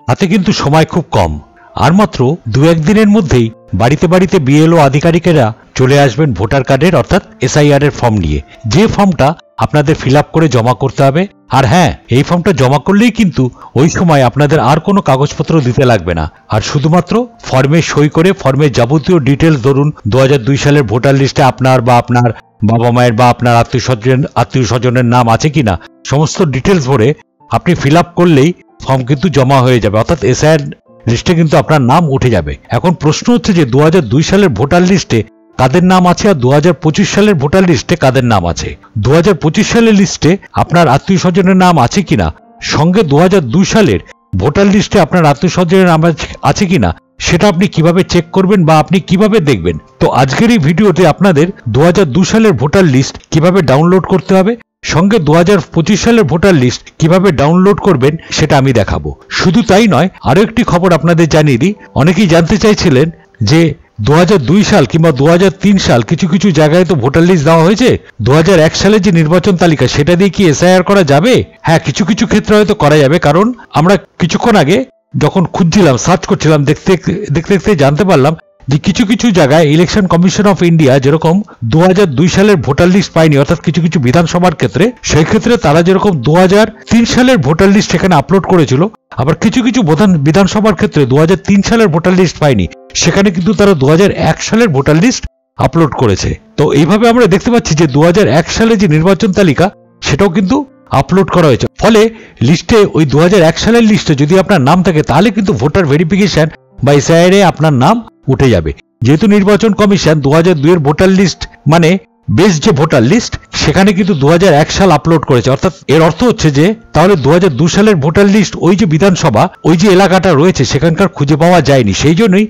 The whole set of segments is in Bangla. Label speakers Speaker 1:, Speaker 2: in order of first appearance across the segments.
Speaker 1: হাতে কিন্তু সময় খুব কম। আর মাত্র 2-1 দিনের মধ্যেই বাড়িতে বাড়িতে বিএলও আধিকারিকেরা চলে আসবেন ভোটার কার্ডের অর্থাৎ এসআইআর এর ফর্ম নিয়ে, যে ফর্মটা আপনাদের ফিল আপ করে জমা করতে হবে। আর হ্যাঁ, এই ফর্মটা জমা করলেই কিন্তু ওই সময় আপনাদের আর কোনো কাগজপত্র দিতে লাগবে না, আর শুধুমাত্র ফর্মে সই করে ফর্মের যাবতীয় ডিটেলস, ধরুন 2002 সালের ভোটার লিস্টে আপনার বা আপনার বাবা মায়ের বা আপনার আত্মীয় স্বজনের নাম আছে কিনা সমস্ত ডিটেলস ভরে আপনি ফিল আপ করলেই ফর্ম কিন্তু জমা হয়ে যাবে, অর্থাৎ এসআইআর লিস্টে কিন্তু আপনার নাম উঠে যাবে। এখন প্রশ্ন হচ্ছে যে 2002 সালের ভোটার লিস্টে কাদের নাম আছে আর 2025 সালের ভোটার লিস্টে কাদের নাম আছে। 2025 সালের লিস্টে আপনার আত্মীয় স্বজনের নাম আছে কিনা, সঙ্গে 2002 সালের ভোটার লিস্টে আপনার আত্মীয় স্বজনের নাম আছে কিনা সেটা আপনি কিভাবে চেক করবেন বা আপনি কিভাবে দেখবেন। তো আজকের এই ভিডিওতে আপনাদের 2002 সালের ভোটার লিস্ট কিভাবে ডাউনলোড করতে হবে, সঙ্গে 2025 সালের ভোটার লিস্ট কিভাবে ডাউনলোড করবেন সেটা আমি দেখাবো। শুধু তাই নয়, আরো একটি খবর আপনাদের জানিয়ে দিই। অনেকেই জানতে চাইছিলেন যে 2002 সাল কিংবা 2003 সাল কিছু কিছু জায়গায় তো ভোটার লিস্ট দেওয়া হয়েছে, 2001 সালের যে নির্বাচন তালিকা সেটা দিয়ে কি এসআইআর করা যাবে? হ্যাঁ, কিছু কিছু ক্ষেত্রে হয়তো করা যাবে, কারণ আমরা কিছুক্ষণ আগে যখন খুঁজছিলাম, সার্চ করছিলাম, দেখতে দেখতে জানতে পারলাম যে কিছু কিছু জায়গায় ইলেকশন কমিশন অফ ইন্ডিয়া যেরকম 2002 সালের ভোটার লিস্ট পায়নি, অর্থাৎ কিছু কিছু বিধানসভার ক্ষেত্রে, সেই ক্ষেত্রে তারা যেরকম 2003 সালের ভোটার লিস্ট সেখানে আপলোড করেছিল, আবার কিছু কিছু বিধানসভার ক্ষেত্রে 2003 সালের ভোটার লিস্ট পায়নি, সেখানে কিন্তু তারা 2001 সালের ভোটার লিস্ট আপলোড করেছে। তো এইভাবে আমরা দেখতে পাচ্ছি যে 2001 সালে যে নির্বাচন তালিকা সেটাও কিন্তু আপলোড করা হয়েছে। ফলে লিস্টে ওই 2001 সালের লিস্টে যদি আপনার নাম থাকে তাহলে কিন্তু ভোটার ভেরিফিকেশন বা এসআইআর এ আপনার নাম উঠে যাবে। যেহেতু নির্বাচন কমিশন 2002 এর ভোটার লিস্ট মানে বেস যে ভোটার লিস্ট সেখানে কিন্তু 2001 সাল আপলোড করেছে, অর্থাৎ এর অর্থ হচ্ছে যে তাহলে 2002 সালের ভোটার লিস্ট ওই যে বিধানসভা ওই যে এলাকাটা রয়েছে সেখানকার খুঁজে পাওয়া যায়নি, সেই জন্যই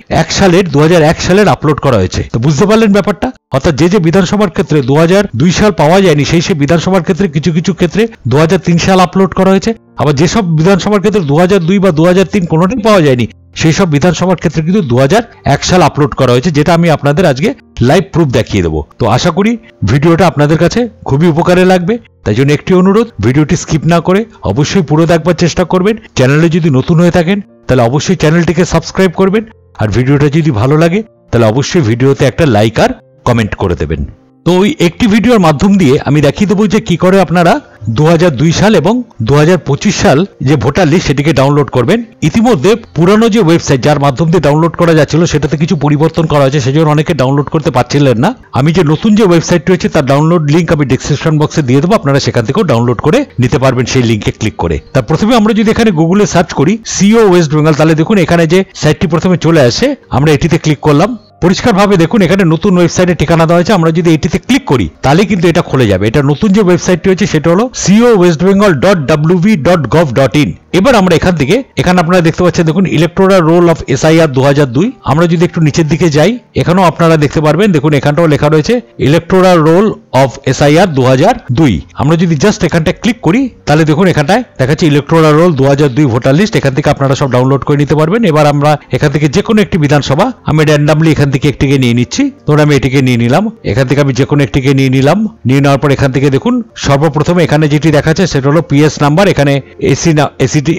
Speaker 1: 2001 সালের আপলোড করা হয়েছে। তো বুঝতে পারলেন ব্যাপারটা? অর্থাৎ যে বিধানসভার ক্ষেত্রে 2002 সাল পাওয়া যায়নি সেই বিধানসভার ক্ষেত্রে কিছু কিছু ক্ষেত্রে 2003 সাল আপলোড করা হয়েছে, আবার যেসব বিধানসভার ক্ষেত্রে 2002 বা 2003 কোনোটাই পাওয়া যায়নি সেই সব বিধানসভার ক্ষেত্রে কিন্তু 2001 সাল আপলোড করা হয়েছে, যেটা আমি আপনাদের আজকে লাইভ প্রুফ দেখিয়ে দেবো। তো আশা করি ভিডিওটা আপনাদের কাছে খুবই উপকারে লাগবে, তাই জন্য একটি অনুরোধ, ভিডিওটি স্কিপ না করে অবশ্যই পুরো দেখবার চেষ্টা করবেন। চ্যানেলে যদি নতুন হয়ে থাকেন তাহলে অবশ্যই চ্যানেলটিকে সাবস্ক্রাইব করবেন, আর ভিডিওটা যদি ভালো লাগে তাহলে অবশ্যই ভিডিওতে একটা লাইক আর কমেন্ট করে দেবেন। তো ওই একটি ভিডিওর মাধ্যম দিয়ে আমি দেখিয়ে দেবো যে কি করে আপনারা 2002 সাল এবং 2025 সাল যে ভোটার লিস্ট সেটিকে ডাউনলোড করবেন। ইতিমধ্যে পুরানো যে ওয়েবসাইট যার মাধ্যম দিয়ে ডাউনলোড করা যাচ্ছিল সেটাতে কিছু পরিবর্তন করা হয়েছে, সেজন্য অনেকে ডাউনলোড করতে পারছিলেন না। আমি যে নতুন যে ওয়েবসাইট রয়েছে তার ডাউনলোড লিঙ্ক আমি ডেসক্রিপশন বক্সে দিয়ে দেবো, আপনারা সেখান থেকেও ডাউনলোড করে নিতে পারবেন সেই লিঙ্কে ক্লিক করে। তার প্রথমে আমরা যদি এখানে গুগলে সার্চ করি সিও ওয়েস্ট বেঙ্গল, তাহলে দেখুন এখানে যে সাইটটি প্রথমে চলে আসে, আমরা এটিতে ক্লিক করলাম। পরিষ্কারভাবে দেখুন এখানে নতুন ওয়েবসাইটের ঠিকানা দেওয়া হয়েছে, আমরা যদি এটিতে ক্লিক করি তাহলে কিন্তু এটা খুলে যাবে। এটা নতুন যে ওয়েবসাইটটি হচ্ছে সেটা হলো siowestbengal.wv.gov.in। এবার আমরা এখান থেকে এখানে আপনারা দেখতে পাচ্ছেন, দেখুন ইলেকটোরাল রোল অফ এসআইআর 2002। আমরা যদি একটু নিচের দিকে যাই এখানেও আপনারা দেখতে পারবেন, দেখুন এখানটাও লেখা রয়েছে ইলেকটোরাল রোল অফ এসআইআর 2002। আমরা যদি জাস্ট এখানটায় ক্লিক করি তাহলে দেখুন এখানটায় দেখাচ্ছে ইলেকটোরাল রোল 2002 ভোটার লিস্ট। এখান থেকে আপনারা সব ডাউনলোড করে নিতে পারবেন। এবার আমরা এখান থেকে যে কোনো একটি বিধানসভা আমি র্যান্ডামলি এখান থেকে একটিকে নিয়ে নিচ্ছি, ধরুন আমি এটিকে নিয়ে নিলাম। এখান থেকে আমি যে কোনো একটিকে নিয়ে নিলাম, নিয়ে নেওয়ার পর এখান থেকে দেখুন সর্বপ্রথমে এখানে যেটি দেখাচ্ছে সেটা হলো পিএস নাম্বার, এখানে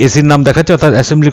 Speaker 1: এসির নাম দেখাচ্ছে অর্থাৎ অ্যাসেম্বলি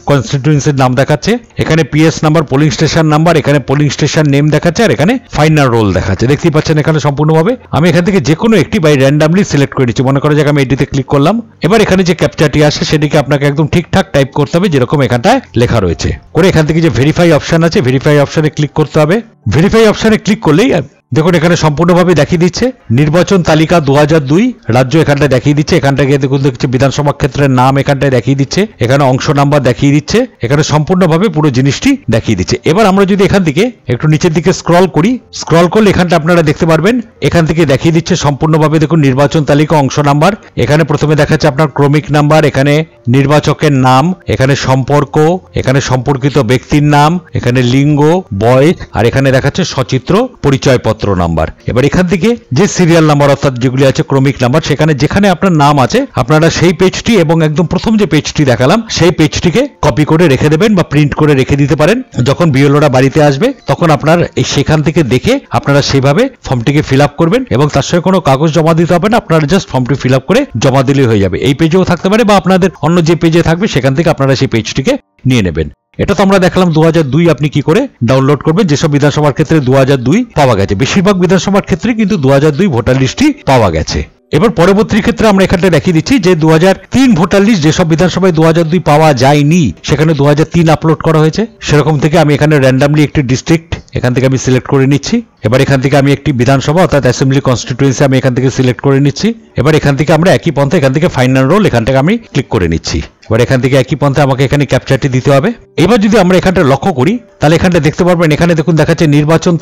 Speaker 1: কনস্টিটিউয়েন্সির নাম দেখাচ্ছে, এখানে PS number, polling station number, এখানে পোলিং স্টেশন নেম দেখাচ্ছে, আর এখানে ফাইনাল রোল দেখাচ্ছে। দেখতেই পাচ্ছেন এখানে সম্পূর্ণভাবে আমি এখান থেকে যে কোনো একটি বাই র্যান্ডামলি সিলেক্ট করে নিচ্ছি। মনে করা যাক আমি এটিতে ক্লিক করলাম। এবার এখানে যে ক্যাপচাটি আসে সেটিকে আপনাকে একদম ঠিকঠাক টাইপ করতে হবে যেরকম এখানটায় লেখা রয়েছে, করে এখান থেকে যে ভেরিফাই অপশন আছে ভেরিফাই অপশনে ক্লিক করতে হবে। ভেরিফাই অপশনে ক্লিক করলেই দেখুন এখানে সম্পূর্ণভাবে দেখিয়ে দিচ্ছে নির্বাচন তালিকা 2002 রাজ্য এখানটায় দেখিয়ে দিচ্ছে। এখানটা গিয়ে দেখুন দেখছে বিধানসভা ক্ষেত্রের নাম এখানটায় দেখিয়ে দিচ্ছে, এখানে অংশ নাম্বার দেখিয়ে দিচ্ছে, এখানে সম্পূর্ণভাবে পুরো জিনিসটি দেখিয়ে দিচ্ছে। এবার আমরা যদি এখান থেকে একটু নিচের দিকে স্ক্রল করি, স্ক্রল করলে এখানটা আপনারা দেখতে পারবেন এখান থেকে দেখিয়ে দিচ্ছে সম্পূর্ণভাবে দেখুন নির্বাচন তালিকা অংশ নাম্বার। এখানে প্রথমে দেখাচ্ছে আপনার ক্রমিক নাম্বার, এখানে নির্বাচকের নাম, এখানে সম্পর্ক, এখানে সম্পর্কিত ব্যক্তির নাম, এখানে লিঙ্গ, বয়স, আর এখানে দেখাচ্ছে সচিত্র পরিচয়পত্র। পরিচয়পত্র নাম্বার। এবার এখান থেকে যে সিরিয়াল নাম্বার অর্থাৎ যেগুলি আছে ক্রমিক নাম্বার, সেখানে যেখানে আপনার নাম আছে আপনারা সেই পেজটি এবং একদম প্রথম যে পেজটি দেখালাম সেই পেজটিকে কপি করে রেখে দেবেন বা প্রিন্ট করে রেখে দিতে পারেন। যখন বিএলওরা বাড়িতে আসবে তখন আপনার সেখান থেকে দেখে আপনারা সেইভাবে ফর্মটিকে ফিল আপ করবেন এবং তার সঙ্গে কোনো কাগজ জমা দিতে হবে না, আপনারা জাস্ট ফর্মটি ফিল আপ করে জমা দিলেই হয়ে যাবে। এই পেজেও থাকতে পারে বা আপনাদের অন্য যে পেজে থাকবে সেখান থেকে আপনারা সেই পেজটিকে নিয়ে নেবেন। এটা তো আমরা দেখালাম 2002 আপনি কি করে ডাউনলোড করবেন। যেসব বিধানসভার ক্ষেত্রে 2002 পাওয়া গেছে, বেশিরভাগ বিধানসভার ক্ষেত্রে কিন্তু 2002 ভোটার লিস্টই পাওয়া গেছে। এবার পরবর্তী ক্ষেত্রে আমরা এখানটা দেখিয়ে দিচ্ছি যে 2003 ভোটার লিস্ট যেসব বিধানসভায় 2002 পাওয়া যায়নি সেখানে 2003 আপলোড করা হয়েছে। সেরকম থেকে আমি এখানে র্যান্ডামলি একটি ডিস্ট্রিক্ট এখান থেকে আমি সিলেক্ট করে নিচ্ছি। এবার এখান থেকে আমি একটি বিধানসভা অর্থাৎ অ্যাসেম্বলি কনস্টিটিউয়েন্সি আমি এখান থেকে সিলেক্ট করে নিচ্ছি। এবার এখান থেকে আমরা একই পন্থা এখান থেকে ফাইনাল রোল এখান থেকে আমি ক্লিক করে নিচ্ছি। এবার এখান থেকে একই পন্থা আমাকে এখানে ক্যাপচারটি দিতে হবে। এবার যদি আমরা এখানটা লক্ষ্য করি তাহলে এখানটা দেখতে পারবেন, এখানে দেখুন দেখাচ্ছে নির্বাচক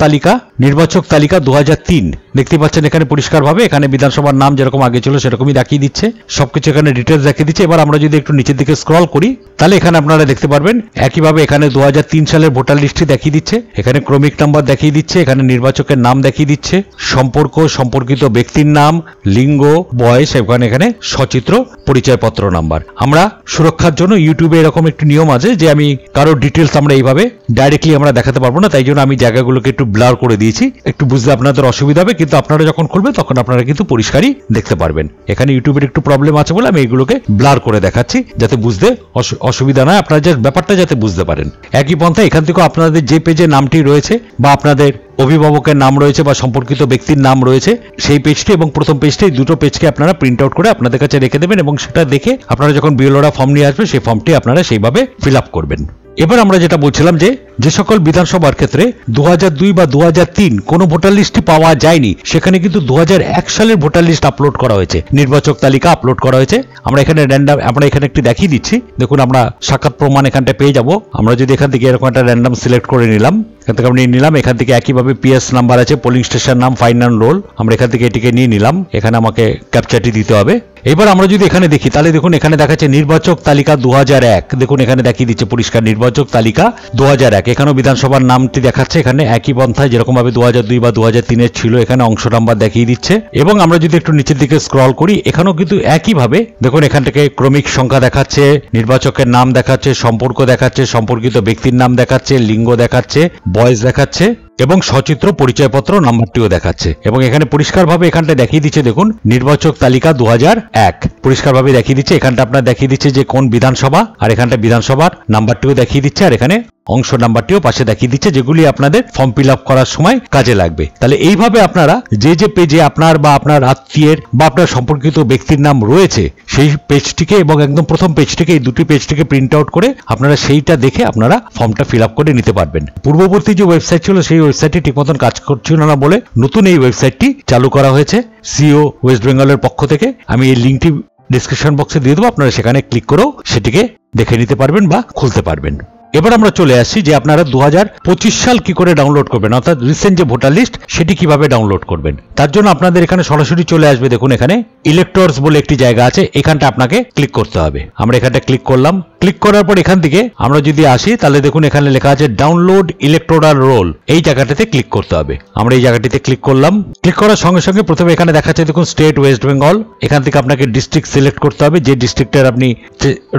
Speaker 1: তালিকা 2003 দেখতে পাচ্ছেন এখানে পরিষ্কারভাবে এখানে বিধানসভার নাম যেরকম আগে ছিল সেরকমই দেখিয়ে দিচ্ছে, সবকিছু এখানে ডিটেলস দেখিয়ে দিচ্ছে। এবার আমরা যদি একটু নিচের দিকে স্ক্রল করি তাহলে এখানে আপনারা দেখতে পারবেন একইভাবে এখানে 2003 সালের ভোটার লিস্টটি দেখিয়ে দিচ্ছে, এখানে ক্রমিক নাম্বার দেখিয়ে দিচ্ছে, এখানে নির্বাচকের নাম দেখিয়ে দিচ্ছে, সম্পর্কিত ব্যক্তির নাম, লিঙ্গ, বয়স, এখানে সচিত্র পরিচয়পত্র নাম্বার। আমরা সুরক্ষার জন্য ইউটিউবে এরকম একটি নিয়ম আছে যে আমি কারো ডিটেলস আমরা এইভাবে ডাইরেক্টলি আমরা দেখাতে পারবো না, তাই জন্য আমি জায়গাগুলোকে একটু ব্লার করে দিয়েছি, একটু বুঝতে আপনাদের অসুবিধা হবে, কিন্তু আপনারা যখন খুলবেন তখন আপনারা কিন্তু পরিষ্কারই দেখতে পারবেন। এখানে ইউটিউবের একটু প্রবলেম আছে বলে আমি এগুলোকে ব্লার করে দেখাচ্ছি যাতে বুঝতে অসুবিধা নয়, আপনারা যে ব্যাপারটা যাতে বুঝতে পারেন। একই পন্থা এখান থেকে আপনাদের যে পেজে নামটি রয়েছে বা আপনাদের অভিভাবকের নাম রয়েছে বা সম্পর্কিত ব্যক্তির নাম রয়েছে সেই পেজটি এবং প্রথম পেজটি, দুটো পেজকে আপনারা প্রিন্ট আউট করে আপনাদের কাছে রেখে দেবেন এবং সেটা দেখে আপনারা যখন বিএলওরা ফর্ম নিয়ে আসবে সেই ফর্মটি আপনারা সেইভাবে ফিল আপ করবেন। এবার আমরা যেটা বলছিলাম যে সকল বিধানসভার ক্ষেত্রে 2002 বা 2003 কোনো ভোটার লিস্টই পাওয়া যায়নি সেখানে কিন্তু 2001 সালের ভোটার লিস্ট আপলোড করা হয়েছে, নির্বাচক তালিকা আপলোড করা হয়েছে। আমরা এখানে আমরা এখানে একটি দেখিয়ে দিচ্ছি, দেখুন আমরা সাক্ষাৎ প্রমাণ এখানটা পেয়ে যাব। আমরা যদি এখান থেকে এরকম একটা র্যান্ডাম সিলেক্ট করে নিলাম, এখান থেকে আমরা নিয়ে নিলাম, এখান থেকে একইভাবে পিএস নাম্বার আছে, পোলিং স্টেশন নাম, ফাইনাল রোল, আমরা এখান থেকে এটিকে নিয়ে নিলাম, এখানে আমাকে ক্যাপচারটি দিতে হবে। এবার আমরা যদি এখানে দেখি তাহলে দেখুন এখানে দেখাচ্ছে নির্বাচক তালিকা 2001, দেখুন এখানে দেখিয়ে দিচ্ছে পরিষ্কার নির্বাচক তালিকা 2001, এখানেও বিধানসভার নামটি দেখাচ্ছে, এখানে একই পন্থায় যেরকম ভাবে 2002 বা 2003 ছিল এখানে অংশ নাম্বার দেখিয়ে দিচ্ছে। এবং আমরা যদি একটু নিচের দিকে স্ক্রল করি এখানেও কিন্তু একইভাবে দেখুন এখান থেকে ক্রমিক সংখ্যা দেখাচ্ছে, নির্বাচকের নাম দেখাচ্ছে, সম্পর্ক দেখাচ্ছে, সম্পর্কিত ব্যক্তির নাম দেখাচ্ছে, লিঙ্গ দেখাচ্ছে, বয়স দেখাচ্ছে এবং সচিত্র পরিচয়পত্র নাম্বারটিও দেখাচ্ছে। এবং এখানে পরিষ্কারভাবে এখানটা দেখিয়ে দিচ্ছে, দেখুন নির্বাচক তালিকা 2001 পরিষ্কারভাবে দেখিয়ে দিচ্ছে, এখানটা আপনার দেখিয়ে দিচ্ছে যে কোন বিধানসভা, আর এখানটা বিধানসভার নাম্বারটিও দেখিয়ে দিচ্ছে, আর এখানে অংশ নাম্বারটিও পাশে দেখিয়ে দিচ্ছে যেগুলি আপনাদের ফর্ম ফিল আপ করার সময় কাজে লাগবে। তাহলে এইভাবে আপনারা যে পেজে আপনার বা আপনার আত্মীয়ের বা আপনার সম্পর্কিত ব্যক্তির নাম রয়েছে সেই পেজটিকে এবং একদম প্রথম পেজটিকে, এই দুটি পেজটিকে প্রিন্ট আউট করে আপনারা সেইটা দেখে আপনারা ফর্মটা ফিল আপ করে নিতে পারবেন। পূর্ববর্তী যে ওয়েবসাইট ছিল সেই ওয়েবসাইটটি ঠিক মতন কাজ করছিল না বলে নতুন এই ওয়েবসাইটটি চালু করা হয়েছে সিও ওয়েস্ট বেঙ্গলের পক্ষ থেকে। আমি এই লিঙ্কটি ডিসক্রিপশন বক্সে দিয়ে দেবো, আপনারা সেখানে ক্লিক করেও সেটিকে দেখে নিতে পারবেন বা খুলতে পারবেন। এবার আমরা চলে আসছি যে আপনারা 2025 সাল কি করে ডাউনলোড করবেন, অর্থাৎ রিসেন্ট যে ভোটার লিস্ট সেটি কিভাবে ডাউনলোড করবেন। তার জন্য আপনাদের এখানে সরাসরি চলে আসবে, দেখুন এখানে ইলেক্টরস বলে একটি জায়গা আছে, এখানটা আপনাকে ক্লিক করতে হবে। আমরা এখানটা ক্লিক করলাম, ক্লিক করার পর এখান থেকে আমরা যদি আসি তাহলে দেখুন এখানে লেখা আছে ডাউনলোড ইলেকটোরাল রোল, এই জায়গাটাতে ক্লিক করতে হবে। আমরা এই জায়গাটিতে ক্লিক করলাম, ক্লিক করার সঙ্গে সঙ্গে প্রথমে এখানে দেখাচ্ছে দেখুন স্টেট ওয়েস্ট বেঙ্গল, এখান থেকে আপনাকে ডিস্ট্রিক্ট সিলেক্ট করতে হবে, যে ডিস্ট্রিক্টের আপনি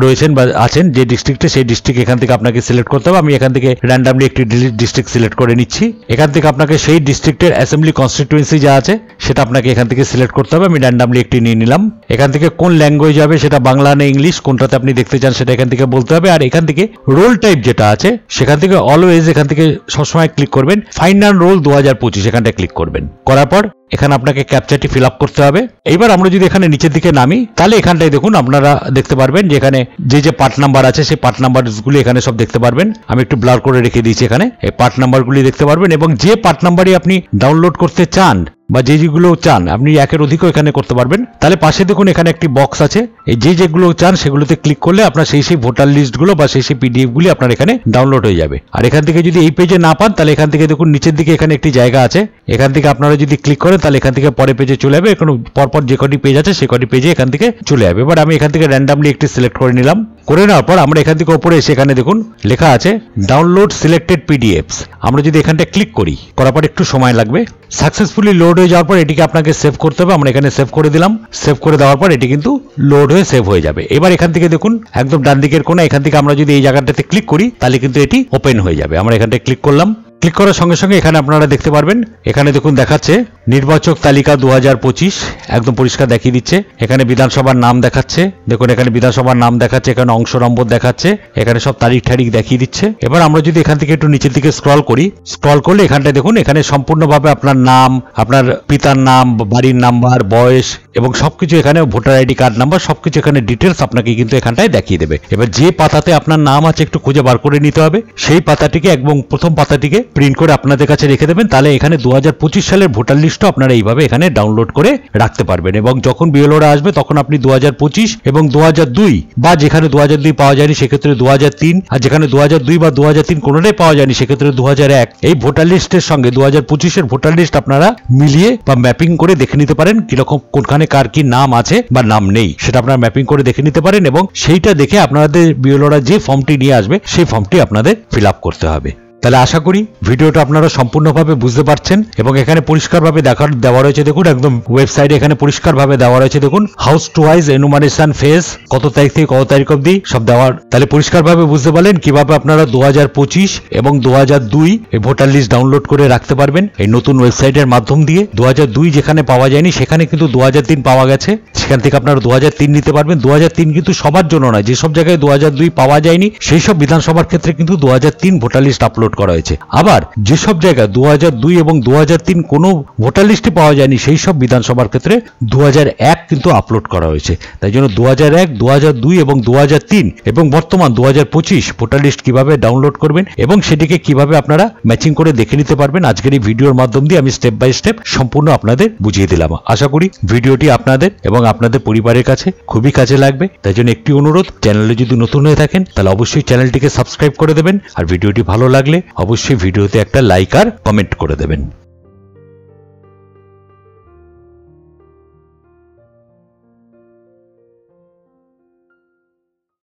Speaker 1: রয়েছেন বা আছেন যে ডিস্ট্রিক্টে সেই ডিস্ট্রিক্ট এখান থেকে আপনাকে সিলেক্ট করতে হবে। আমি এখান থেকে র্যান্ডামলি একটি ডিস্ট্রিক্ট সিলেক্ট করে নিচ্ছি, এখান থেকে আপনাকে সেই ডিস্ট্রিক্টের অ্যাসেম্বলি কনস্টিটিউয়েন্সি যা আছে সেটা আপনাকে এখান থেকে সিলেক্ট করতে হবে। আমি র্যান্ডামলি একটি নিয়ে নিলাম, এখান থেকে কোন ল্যাঙ্গুয়েজ হবে সেটা বাংলা না ইংলিশ কোনটাতে আপনি দেখতে চান সেটা এখান থেকে বলতে হবে। আর এখান থেকে রোল টাইপ যেটা আছে সেখান থেকে অলওয়েজ এখান থেকে সবসময় ক্লিক করবেন ফাইনাল রোল 2025, এখানটা ক্লিক করবেন। করার পর এখানে আপনাকে ক্যাপচারটি ফিল আপ করতে হবে। এইবার আমরা যদি এখানে নিচের দিকে নামি তাহলে এখানটায় দেখুন আপনারা দেখতে পারবেন যে এখানে যে পার্ট নাম্বার আছে সেই পার্ট নাম্বারগুলি এখানে সব দেখতে পারবেন। আমি একটু ব্লার করে রেখে দিয়েছি, এখানে এই পার্ট নাম্বারগুলি দেখতে পারবেন এবং যে পার্ট নাম্বারই আপনি ডাউনলোড করতে চান বা যেগুলো চান আপনি একের অধিকও এখানে করতে পারবেন। তাহলে পাশে দেখুন এখানে একটি বক্স আছে, এই যেগুলো চান সেগুলোতে ক্লিক করলে আপনার সেই ভোটার লিস্টগুলো বা সেই পিডিএফ গুলি আপনার এখানে ডাউনলোড হয়ে যাবে। আর এখান থেকে যদি এই পেজে না পান তাহলে এখান থেকে দেখুন নিচের দিকে এখানে একটি জায়গা আছে, এখান থেকে আপনারা যদি ক্লিক করেন তাহলে এখান থেকে পরে পেজে চলে যাবে। এখন পরপর যে কটি পেজ আছে সে কটি পেজে এখান থেকে চলে যাবে। এবার আমি এখান থেকে র্যান্ডামলি একটি সিলেক্ট করে নিলাম। করে নেওয়ার পর আমরা এখান থেকে উপরে এসে এখানে দেখুন লেখা আছে ডাউনলোড সিলেক্টেড পিডিএফস। আমরা যদি এখানটা ক্লিক করি, করার পর একটু সময় লাগবে। সাকসেসফুলি লোড হয়ে যাওয়ার পর এটিকে আপনাকে সেভ করতে হবে। আমরা এখানে সেভ করে দিলাম। সেভ করে দেওয়ার পর এটি কিন্তু লোড হয়ে সেভ হয়ে যাবে। এবার এখান থেকে দেখুন একদম ডান দিকের কোণা এখান থেকে আমরা যদি এই জায়গাটাতে ক্লিক করি তাহলে কিন্তু এটি ওপেন হয়ে যাবে। আমরা এখানটায় ক্লিক করলাম। ক্লিক করার সঙ্গে সঙ্গে এখানে আপনারা দেখতে পারবেন এখানে দেখুন দেখাচ্ছে নির্বাচক তালিকা 2025 একদম পরিষ্কার দেখিয়ে দিচ্ছে। এখানে বিধানসভার নাম দেখাচ্ছে, দেখুন এখানে বিধানসভার নাম দেখাচ্ছে, এখানে অংশ নম্বর দেখাচ্ছে, এখানে সব তারিখ ঠারিখ দেখিয়ে দিচ্ছে। এবার আমরা যদি এখান থেকে একটু নিচের দিকে স্ক্রল করি, স্ক্রল করলে এখানটায় দেখুন এখানে সম্পূর্ণভাবে আপনার নাম, আপনার পিতার নাম, বাড়ির নাম্বার, বয়স এবং সবকিছু এখানে ভোটার আইডি কার্ড নাম্বার সবকিছু এখানে ডিটেলস আপনাকে কিন্তু এখানটায় দেখিয়ে দেবে। এবার যে পাতাতে আপনার নাম আছে একটু খুঁজে বার করে নিতে হবে। সেই পাতাটিকে এবং প্রথম পাতাটিকে প্রিন্ট করে আপনাদের কাছে রেখে দেবেন। তাহলে এখানে 2025 সালের ভোটার লিস্টও আপনারা এইভাবে এখানে ডাউনলোড করে রাখতে পারবেন। এবং যখন বিএলওরা আসবে তখন আপনি 2025 এবং 2002 বা যেখানে 2002 পাওয়া যায়নি সেক্ষেত্রে 2003, আর যেখানে 2002 বা 2003 কোনোটাই পাওয়া যায়নি সেক্ষেত্রে 2001 এই ভোটার লিস্টের সঙ্গে 2025-এর ভোটার লিস্ট আপনারা মিলিয়ে বা ম্যাপিং করে দেখে নিতে পারেন কিরকম কোনখানে কার কি নাম আছে বা নাম নেই সেটা আপনারা ম্যাপিং করে দেখে নিতে পারেন। এবং সেইটা দেখে আপনাদের বিএলওরা যে ফর্মটি নিয়ে আসবে সেই ফর্মটি আপনাদের ফিল আপ করতে হবে। তাহলে আশা করি ভিডিওটা আপনারা সম্পূর্ণভাবে বুঝতে পারছেন এবং এখানে পরিষ্কারভাবে দেওয়া রয়েছে। দেখুন একদম ওয়েবসাইটে এখানে পরিষ্কারভাবে দেওয়া রয়েছে। দেখুন house to wise enumeration phase কত তারিখ থেকে কত তারিখ অবধি সব দেওয়ার। তাহলে পরিষ্কারভাবে বুঝতে পারলেন কিভাবে আপনারা 2025 এবং 2002 এই ভোটার লিস্ট ডাউনলোড করে রাখতে পারবেন এই নতুন ওয়েবসাইটের মাধ্যম দিয়ে। 2002 যেখানে পাওয়া যায়নি সেখানে কিন্তু 2003 পাওয়া গেছে, সেখান থেকে আপনারা 2003 নিতে পারবেন। 2003 কিন্তু সবার জন্য নয়, যেসব জায়গায় 2002 পাওয়া যায়নি সেই সব বিধানসভার ক্ষেত্রে কিন্তু 2003 ভোটার লিস্ট আপলোড করা হয়েছে। আবার যেসব জায়গায় 2002 এবং 2003 কোনো ভোটার লিস্টে পাওয়া যায়নি সেই সব বিধানসভার ক্ষেত্রে 2001 কিন্তু আপলোড করা হয়েছে। তাই জন্য 2001, 2002 এবং 2003 এবং বর্তমান 2025 ভোটার লিস্ট কিভাবে ডাউনলোড করবেন এবং সেটিকে কিভাবে আপনারা ম্যাচিং করে দেখে নিতে পারবেন আজকের এই ভিডিওর মাধ্যম দিয়ে আমি স্টেপ বাই স্টেপ সম্পূর্ণ আপনাদের বুঝিয়ে দিলাম। আশা করি ভিডিওটি আপনাদের এবং আপনাদের পরিবারের কাছে খুবই কাজে লাগবে। তাই জন্য একটি অনুরোধ, চ্যানেলে যদি নতুন হয়ে থাকেন তাহলে অবশ্যই চ্যানেলটিকে সাবস্ক্রাইব করে দেবেন। আর ভিডিওটি ভালো লাগলে অবশ্যই ভিডিওতে একটা লাইক আর কমেন্ট করে দেবেন।